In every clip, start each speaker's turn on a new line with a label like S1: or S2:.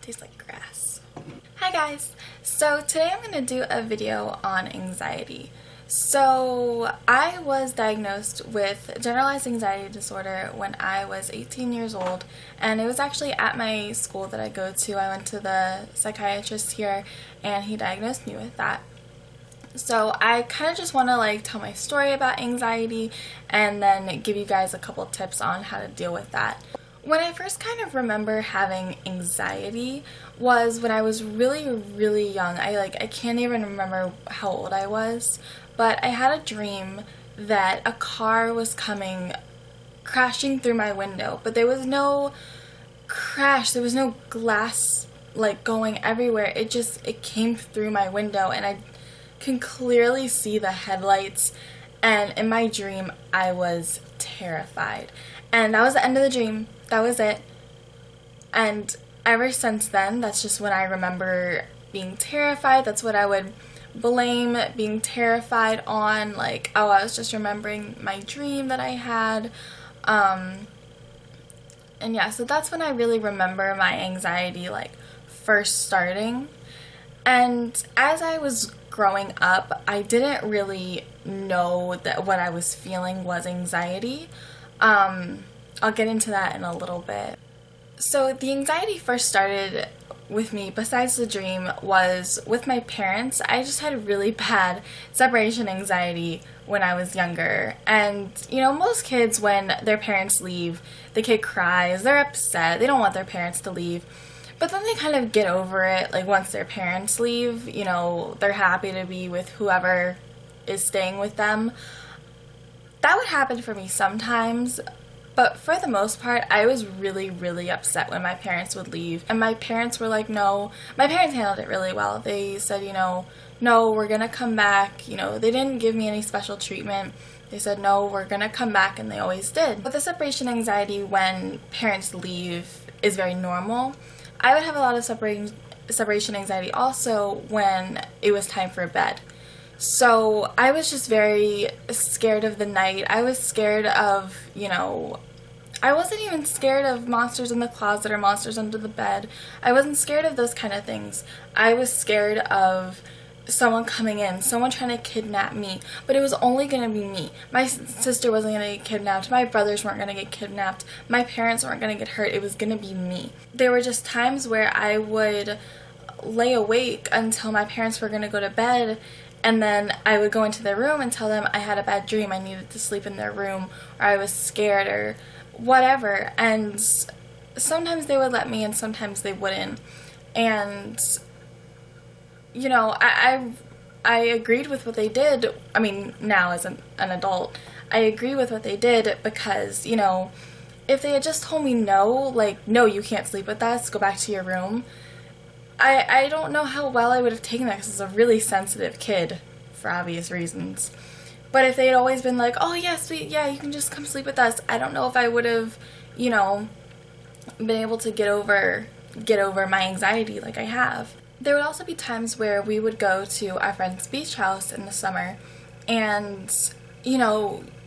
S1: Tastes like grass. Hi guys! So today I'm going to do a video on anxiety. So I was diagnosed with generalized anxiety disorder when I was 18 years old, and it was actually at my school that I go to. I went to the psychiatrist here and he diagnosed me with that. So I kind of just want to tell my story about anxiety and then give you guys a couple tips on how to deal with that. When I first kind of remember having anxiety was when I was really young. I can't even remember how old I was, but I had a dream that a car was coming crashing through my window, but there was no crash, there was no glass going everywhere. It came through my window and I can clearly see the headlights, and in my dream I was terrified. And that was the end of the dream. That was it. And ever since then, that's just when I remember being terrified. That's what I would blame being terrified on. Oh, I was just remembering my dream that I had. And yeah, so that's when I really remember my anxiety first starting. And as I was growing up, I didn't really know that what I was feeling was anxiety. I'll get into that in a little bit. So the anxiety first started with me, besides the dream, was with my parents. I just had really bad separation anxiety when I was younger. And, most kids, when their parents leave, the kid cries, they're upset, they don't want their parents to leave. But then they kind of get over it, once their parents leave, they're happy to be with whoever is staying with them. That would happen for me sometimes, but for the most part, I was really upset when my parents would leave. And my parents were like, no. My parents handled it really well. They said, no, we're gonna come back. They didn't give me any special treatment. They said, no, we're gonna come back, and they always did. But the separation anxiety when parents leave is very normal. I would have a lot of separation anxiety also when it was time for bed. So I was just very scared of the night. I was scared of, I wasn't even scared of monsters in the closet or monsters under the bed. I wasn't scared of those kind of things. I was scared of someone coming in, someone trying to kidnap me, but it was only going to be me. My sister wasn't going to get kidnapped, my brothers weren't going to get kidnapped, my parents weren't going to get hurt, it was going to be me. There were just times where I would lay awake until my parents were going to go to bed, and then I would go into their room and tell them I had a bad dream, I needed to sleep in their room, or I was scared, or whatever. And sometimes they would let me and sometimes they wouldn't. And I agreed with what they did. I mean, now as an adult, I agree with what they did because, if they had just told me no, no, you can't sleep with us, go back to your room, I don't know how well I would have taken that because I was a really sensitive kid for obvious reasons. But if they had always been like, oh yeah, sweet, yeah, you can just come sleep with us, I don't know if I would have, been able to get over my anxiety like I have. There would also be times where we would go to our friend's beach house in the summer, and,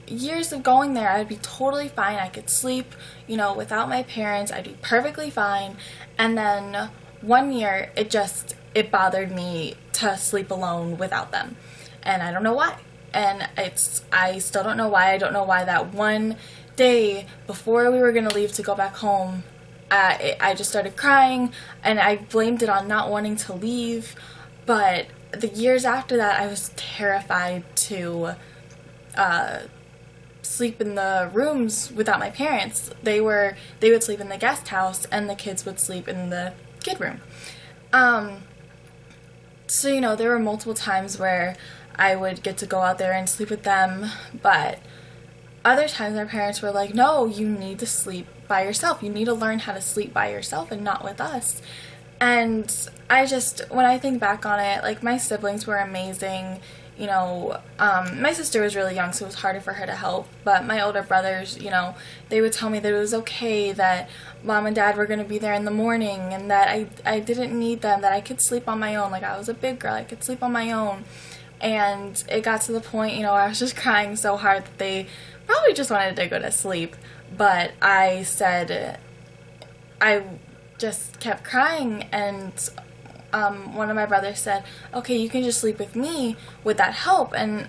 S1: years of going there, I'd be totally fine. I could sleep, without my parents. I'd be perfectly fine. And then one year, it bothered me to sleep alone without them. And I don't know why. And I still don't know why. I don't know why that one day before we were going to leave to go back home, I just started crying, and I blamed it on not wanting to leave. But the years after that, I was terrified to sleep in the rooms without my parents. They would sleep in the guest house, and the kids would sleep in the kid room. So there were multiple times where I would get to go out there and sleep with them, but other times our parents were like, no, you need to sleep by yourself. You need to learn how to sleep by yourself and not with us. And when I think back on it, my siblings were amazing. My sister was really young, so it was harder for her to help. But my older brothers, they would tell me that it was okay, that mom and dad were going to be there in the morning, and that I didn't need them, that I could sleep on my own. I was a big girl, I could sleep on my own. And it got to the point, I was just crying so hard that they probably just wanted to go to sleep. But I said, I just kept crying, and one of my brothers said, okay, you can just sleep with me, would that help? And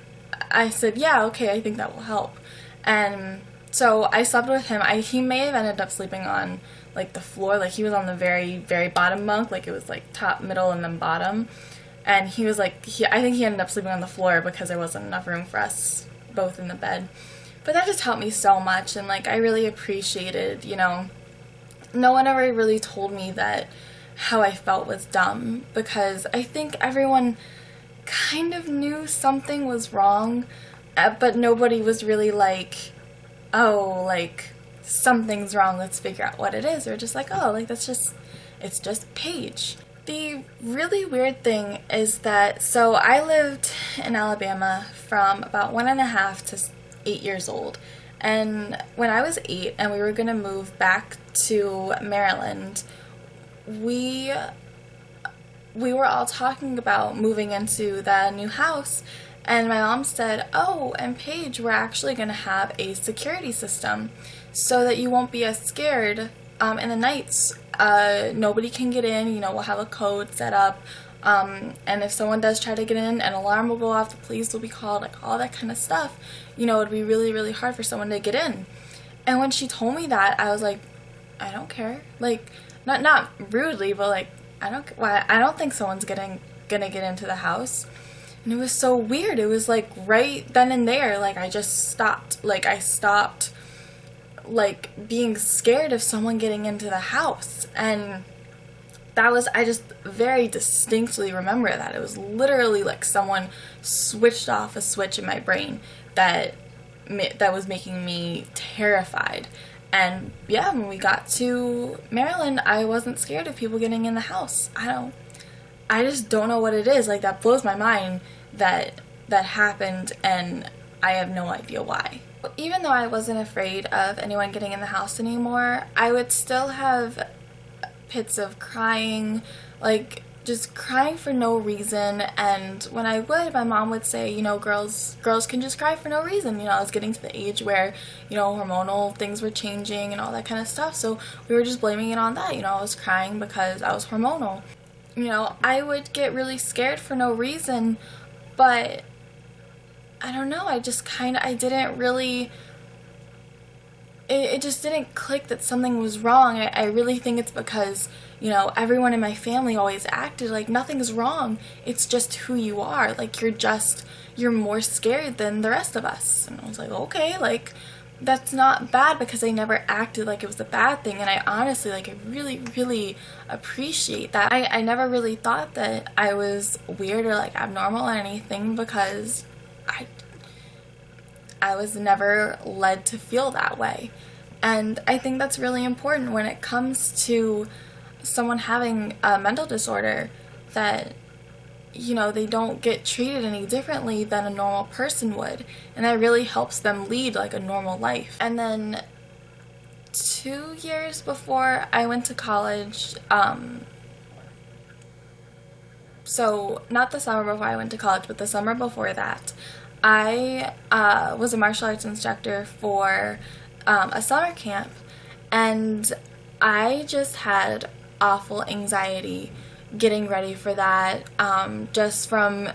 S1: I said, yeah, okay, I think that will help. And so I slept with him. He may have ended up sleeping on like the floor, like he was on the very, very bottom bunk, like it was like top, middle, and then bottom. And he was like, I think he ended up sleeping on the floor because there wasn't enough room for us both in the bed. But that just helped me so much, and like I really appreciated, you know, no one ever really told me that how I felt was dumb, because I think everyone kind of knew something was wrong, but nobody was really like, oh, like, something's wrong, let's figure out what it is. Or just like, oh, like, it's just Paige. The really weird thing is that, so I lived in Alabama from about 1.5 to 8 years old. And when I was 8 and we were going to move back to Maryland, we were all talking about moving into the new house, and my mom said, oh, and Paige, we're actually going to have a security system so that you won't be as scared in the nights. Nobody can get in, you know, we'll have a code set up, and if someone does try to get in, an alarm will go off, the police will be called, like all that kind of stuff. You know, it'd be really, really hard for someone to get in. And when she told me that, I was like, I don't care. Like, not rudely, but like, I don't think someone's gonna get into the house. And it was so weird. It was like right then and there, like I just stopped. Like I stopped like being scared of someone getting into the house. And that was, I just very distinctly remember that. It was literally like someone switched off a switch in my brain that was making me terrified. And yeah, when we got to Maryland, I wasn't scared of people getting in the house. I just don't know what it is. Like, that blows my mind that happened, and I have no idea why. Even though I wasn't afraid of anyone getting in the house anymore, I would still have pits of crying, like just crying for no reason. And when I would, my mom would say, you know, girls can just cry for no reason. You know, I was getting to the age where, you know, hormonal things were changing and all that kind of stuff, so we were just blaming it on that. You know, I was crying because I was hormonal. You know, I would get really scared for no reason, but I don't know, I didn't really, it just didn't click that something was wrong. I really think it's because, you know, everyone in my family always acted like nothing's wrong. It's just who you are. Like, you're more scared than the rest of us. And I was like, okay, like, that's not bad, because I never acted like it was a bad thing. And I honestly, like, I really, really appreciate that. I never really thought that I was weird or, like, abnormal or anything, because I was never led to feel that way. And I think that's really important when it comes to someone having a mental disorder, that, you know, they don't get treated any differently than a normal person would. And that really helps them lead like a normal life. And then 2 years before I went to college, so not the summer before I went to college, but the summer before that, I was a martial arts instructor for a summer camp, and I just had awful anxiety getting ready for that, just from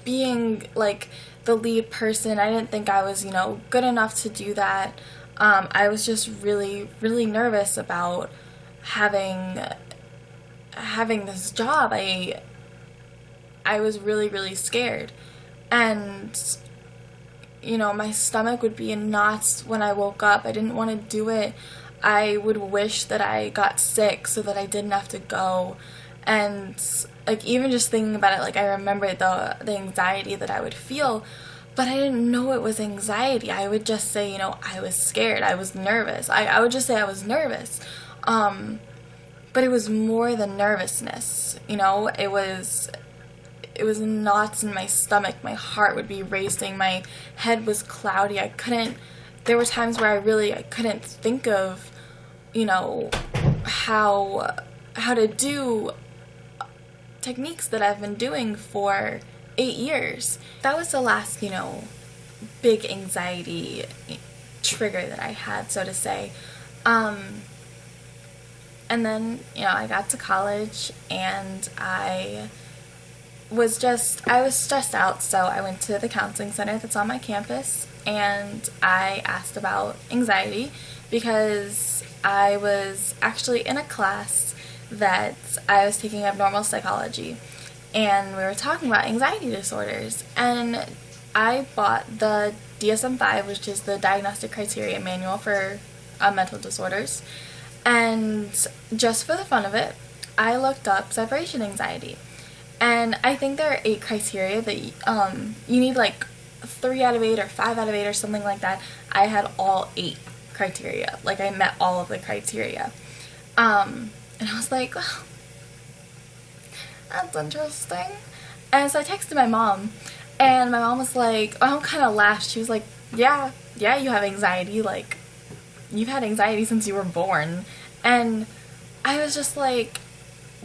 S1: being like the lead person. I didn't think I was, you know, good enough to do that. I was just really, really nervous about having this job. I was really, really scared. And, you know, my stomach would be in knots when I woke up. I didn't want to do it. I would wish that I got sick so that I didn't have to go. And, like, even just thinking about it, like, I remember the anxiety that I would feel, but I didn't know it was anxiety. I would just say, you know, I was scared. I was nervous. I would just say I was nervous. But it was more than nervousness, you know. It was knots in my stomach. My heart would be racing. My head was cloudy. There were times where I couldn't think of, you know, how to do techniques that I've been doing for 8 years. That was the last, you know, big anxiety trigger that I had, so to say. And then, I got to college and was stressed out, so I went to the counseling center that's on my campus and I asked about anxiety because I was actually in a class that I was taking abnormal psychology, and we were talking about anxiety disorders, and I bought the DSM-5, which is the Diagnostic Criteria Manual for mental disorders, and just for the fun of it, I looked up separation anxiety. And I think there are 8 criteria that you need, like 3 out of 8 or 5 out of 8 or something like that. I had all 8 criteria. Like, I met all of the criteria. And I was like, oh, that's interesting. And so I texted my mom, and my mom was like, my mom kind of laughed. She was like, yeah, you have anxiety. Like, you've had anxiety since you were born. And I was just like,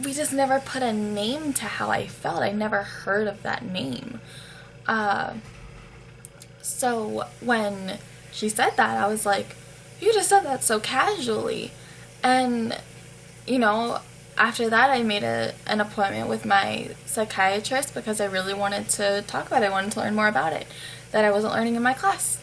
S1: we just never put a name to how I felt. I never heard of that name. So when she said that, I was like, you just said that so casually. And, after that I made an appointment with my psychiatrist because I really wanted to talk about it. I wanted to learn more about it that I wasn't learning in my class.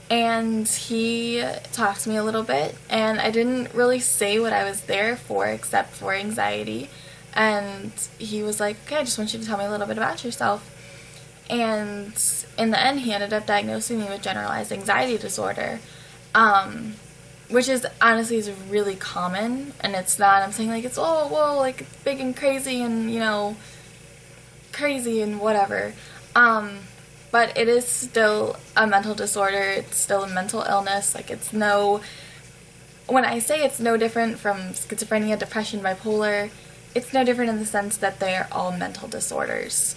S1: And he talked to me a little bit, and I didn't really say what I was there for except for anxiety. And he was like, okay, I just want you to tell me a little bit about yourself. And in the end, he ended up diagnosing me with generalized anxiety disorder, which is honestly is really common. And it's not, I'm saying like it's, oh, whoa, like it's big and crazy and, crazy and whatever. But it is still a mental disorder. It's still a mental illness. Like, when I say it's no different from schizophrenia, depression, bipolar, it's no different in the sense that they are all mental disorders.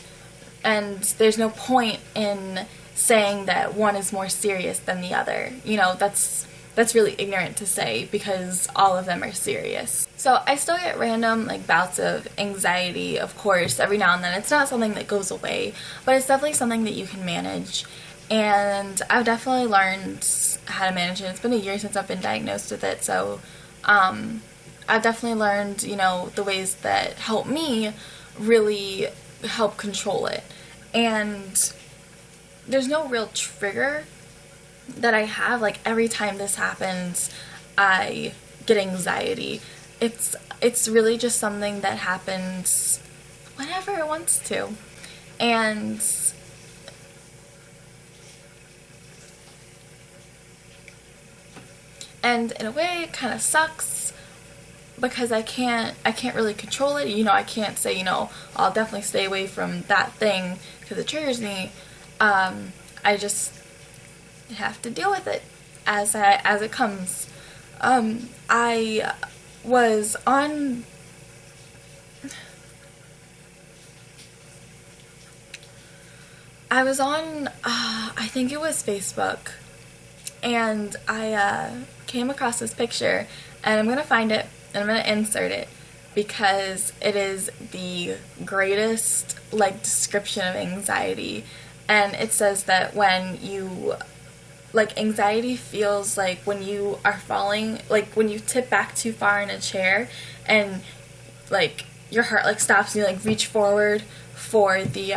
S1: And there's no point in saying that one is more serious than the other. That's really ignorant to say because all of them are serious. So I still get random bouts of anxiety, of course, every now and then. It's not something that goes away, but it's definitely something that you can manage. And I've definitely learned how to manage it. It's been a year since I've been diagnosed with it, so I've definitely learned, the ways that help me really help control it. And there's no real trigger that I have. Like, every time this happens, I get anxiety. It's really just something that happens whenever it wants to. And in a way, it kind of sucks because I can't really control it. I can't say, I'll definitely stay away from that thing because it triggers me. I just have to deal with it as it comes. I was on I think it was Facebook, and I came across this picture, and I'm gonna find it and I'm gonna insert it because it is the greatest description of anxiety. And it says that when you anxiety feels like when you are falling, when you tip back too far in a chair and your heart stops and you reach forward for the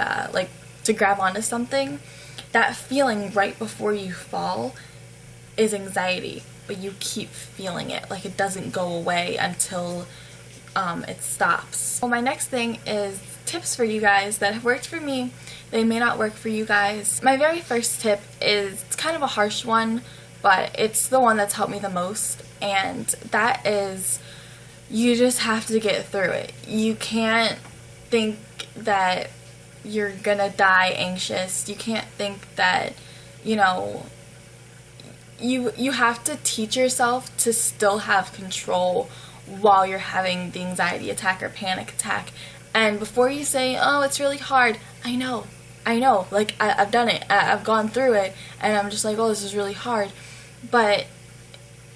S1: to grab onto something. That feeling right before you fall is anxiety, but you keep feeling it. It doesn't go away until it stops. Well, my next thing is tips for you guys that have worked for me. They may not work for you guys. My very first tip is, it's kind of a harsh one, but it's the one that's helped me the most, and that is, you just have to get through it. You can't think that you're gonna die anxious. You can't think that, you have to teach yourself to still have control while you're having the anxiety attack or panic attack. And before you say, oh, it's really hard, I know, I've done it, I've gone through it, and I'm just oh, this is really hard. But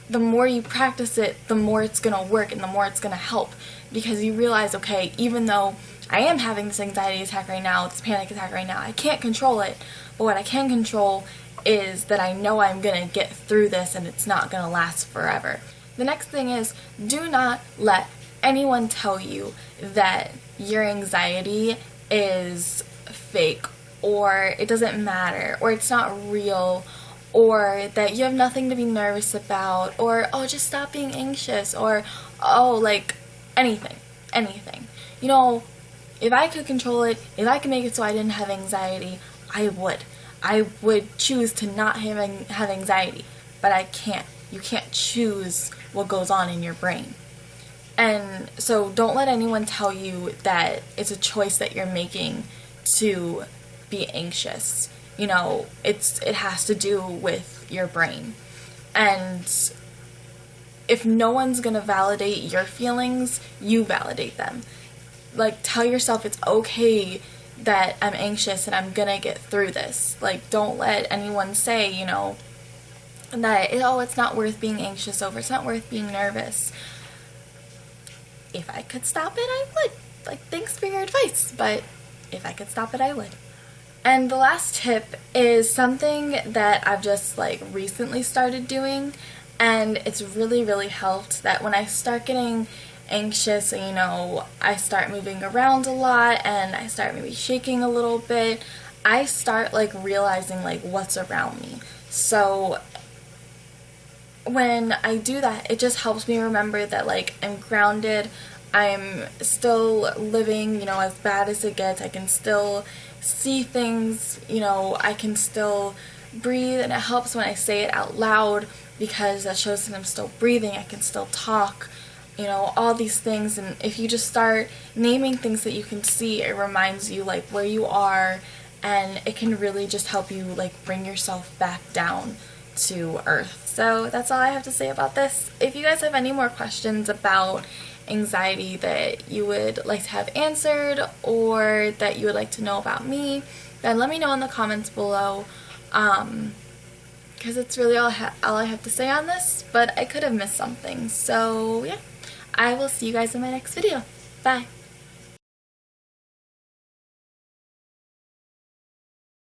S1: the more you practice it, the more it's gonna work and the more it's gonna help, because you realize, okay, even though I am having this anxiety attack right now, this panic attack right now, I can't control it, but what I can control is that I know I'm gonna get through this and it's not gonna last forever. The next thing is, do not let anyone tell you that your anxiety is fake, or it doesn't matter, or it's not real, or that you have nothing to be nervous about, or oh, just stop being anxious, or oh, like anything. You know, if I could control it, if I could make it so I didn't have anxiety, I would. I would choose to not have anxiety, but I can't. You can't choose what goes on in your brain. And so don't let anyone tell you that it's a choice that you're making to be anxious. You know, it has to do with your brain. And if no one's gonna validate your feelings, you validate them. Like, tell yourself it's okay that I'm anxious and I'm gonna get through this. Like, don't let anyone say, you know, that, oh, it's not worth being anxious over, it's not worth being nervous. If I could stop it, I would. Like, thanks for your advice, but if I could stop it, I would. And the last tip is something that I've just like recently started doing, and it's really helped. That when I start getting anxious, you know, I start moving around a lot and I start maybe shaking a little bit, I start like realizing like what's around me. So when I do that, it just helps me remember that like I'm grounded, I'm still living, you know, as bad as it gets, I can still see things, you know, I can still breathe, and it helps when I say it out loud because that shows that I'm still breathing, I can still talk, you know, all these things. And if you just start naming things that you can see, it reminds you like where you are, and it can really just help you like bring yourself back down to earth. So that's all I have to say about this. If you guys have any more questions about anxiety that you would like to have answered, or that you would like to know about me, then let me know in the comments below, because it's really all I have to say on this, but I could have missed something. So yeah, I will see you guys in my next video. Bye!